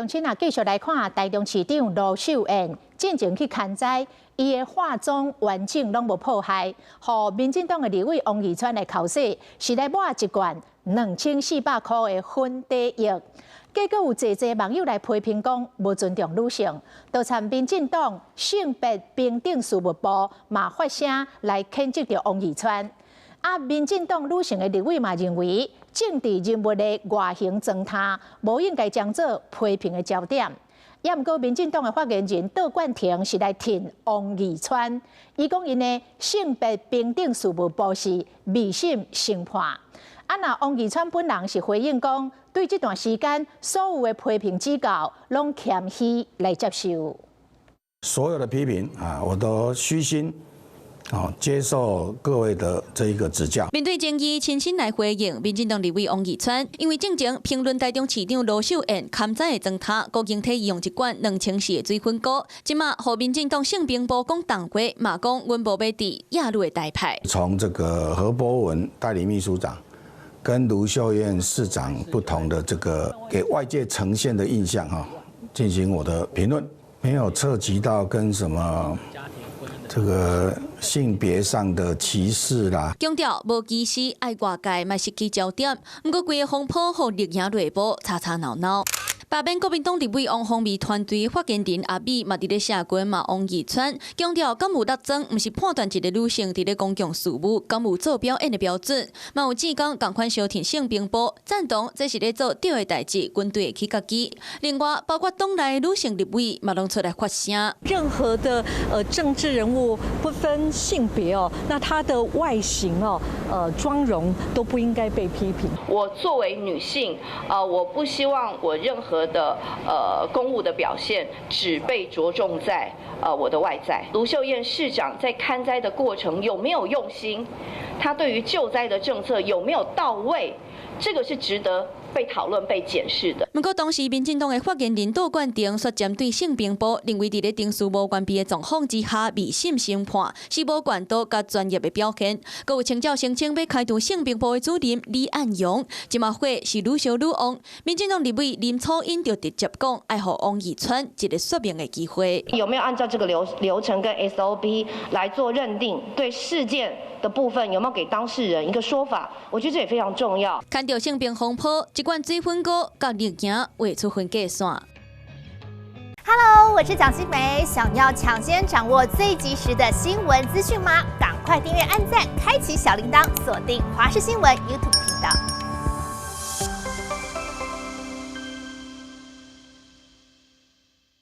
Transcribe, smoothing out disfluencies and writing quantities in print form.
乡亲啊，继续来看台中市长卢秀燕进前去勘灾，伊的化妆完整拢无破坏，互民进党的立委王义川来考试，是来抹一罐2400块的粉底液。结果有侪网友来批评讲无尊重女性，都参民进党性别平等事务部嘛发声来谴责着王义川。民进党女性的立委嘛认为，政治人物的外形糟蹋，无应该将做批评的焦点。也毋过，民进党的发言人窦冠廷是来挺王义川，伊讲因的性别平等事务部是未审先判。那王义川本人是回应讲，对这段时间所有的批评指教，拢谦虚来接受。所有的批评我都虚心。接受各位的这一个指教。面对争议，亲身来回应，民进党立委王义川，因为正前评论台中市长卢秀燕勘灾的糟蹋，高经体用一罐2000的水粉膏，即马互民进党性平部讲党过，嘛讲阮无要伫亚路的台派。从这个何博文代理秘书长跟卢秀燕市长不同的这个给外界呈现的印象进行我的评论，没有涉及到跟什么。这个性别上的歧视啦，强调无歧视，爱外界嘛失去焦点。不过规个风波互立影内部吵吵闹闹。罢免国民党立委王宏伟团队发言人阿美嘛伫咧社群嘛王义川强调，敢有力争，毋是判断一个女性伫咧公共事务敢有做表演的标准。嘛有志刚共款相挺性平部赞同，这是咧做对的代志，军队会去家己。另外，包括党内女性立委嘛拢出来发声。任何的政治人物不分性别那他的外形妆容都不应该被批评。我作为女性我不希望我任何的公务的表现只被着重在我的外在。卢秀燕市长在勘灾的过程有没有用心？她对于救灾的政策有没有到位？这个是值得被讨论、被检视的。不过，当时民进党的发言人窦冠廷说，针对性平部认为，伫咧定事无关闭的状况之下，未审先判是无管道甲专业的表现。各有请教声称要开除性平部的主任李安勇，即马会是愈烧愈旺。民进党立委林楚英就直接讲，爱互王义川一个说明的机会。有没有按照这个流程跟 SOP 来做认定？对事件的部分有没有给当事人一个说法？我觉得这也非常重要。看到性平风波，一罐水粉膏甲立影画出分界线。Hello， 我是蒋欣梅。想要抢先掌握最及时的新闻资讯吗？赶快订阅、按赞、开启小铃铛，锁定华视新闻 YouTube 频道。